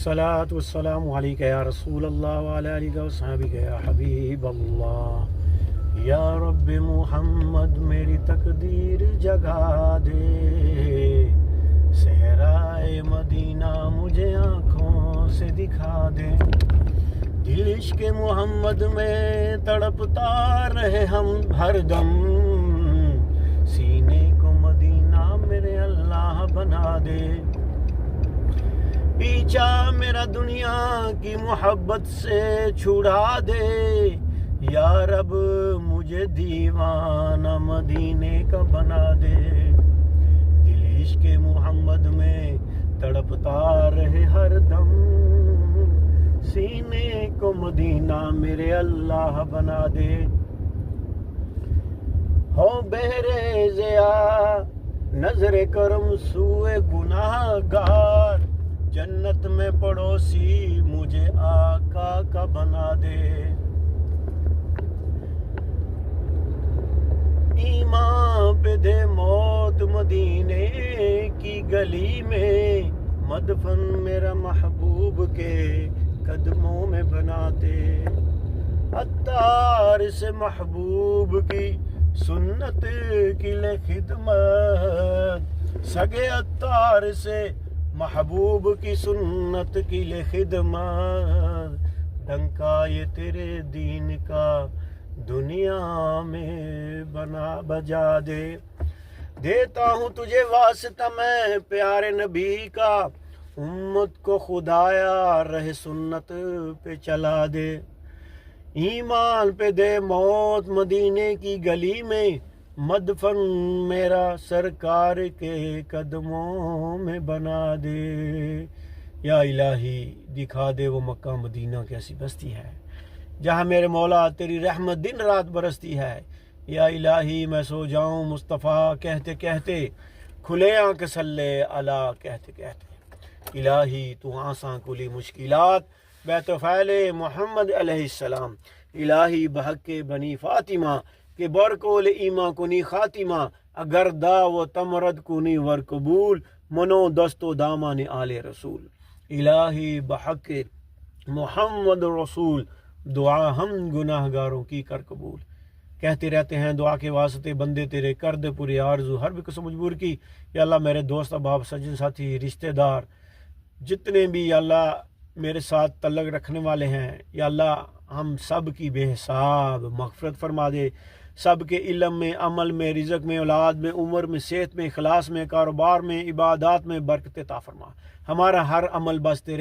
الصلاۃ والسلام علیک یا رسول اللہ وعلی آلہ وصحبہ یا حبیب اللہ۔ یا رب محمد میری تقدیر جگا دے، صحرائے مدینہ مجھے آنکھوں سے دکھا دے۔ دل عشق محمد میں تڑپتا رہے ہم ہر دم، سینے کو مدینہ میرے اللہ بنا دے۔ پیچھا میرا دنیا کی محبت سے چھڑا دے، یا رب مجھے دیوانہ مدینے کا بنا دے۔ دل عشق محمد میں تڑپتا رہے ہر دم، سینے کو مدینہ میرے اللہ بنا دے۔ ہو بہرے ضیا نظر کرم سوئے گناہ گار، جنت میں پڑوسی مجھے آقا کا بنا دے۔ ایمان پہ دے موت مدینے کی گلی میں، مدفن میرا محبوب کے قدموں میں بنا دے۔ عطار سے محبوب کی سنت کی لے خدمت، سگے عطار سے محبوب کی سنت کی لے خدمت، ڈنکا یہ تیرے دین کا دنیا میں بجا دے۔ دیتا ہوں تجھے واسطہ میں پیارے نبی کا، امت کو خدایا رہ سنت پہ چلا دے۔ ایمان پہ دے موت مدینے کی گلی میں، مدفن میرا سرکار کے قدموں میں بنا دے۔ یا الہی دکھا دے وہ مکہ مدینہ کیسی بستی ہے جہاں میرے مولا تیری رحمت دن رات برستی ہے۔ یا الہی میں سو جاؤں مصطفیٰ کہتے کہتے، کھلے آنکھ صلی علی کہتے کہتے۔ الہی تو آساں کلی مشکلات بیت فعل محمد علیہ السلام۔ الہی بحق بنی فاطمہ کہ برکول ایما کنی خاتمہ، اگر دا و تمرد کنی ور قبول، منو دست و دامان آل رسول۔ الہی بحق محمد رسول، دعا ہم گناہ گاروں کی کر قبول۔ کہتے رہتے ہیں دعا کے واسطے بندے تیرے، کر دے پوری آرزو ہر بھی قسم مجبور کی۔ یا اللہ میرے دوست احباب سجن ساتھی رشتہ دار جتنے بھی یا اللہ میرے ساتھ تعلق رکھنے والے ہیں، یا اللہ ہم سب کی بے حساب مغفرت فرما دے۔ سب کے علم میں، عمل میں، رزق میں، اولاد میں، عمر میں، صحت میں، اخلاص میں، کاروبار میں، عبادات میں برکت عطا فرما۔ ہمارا ہر عمل بس تیرے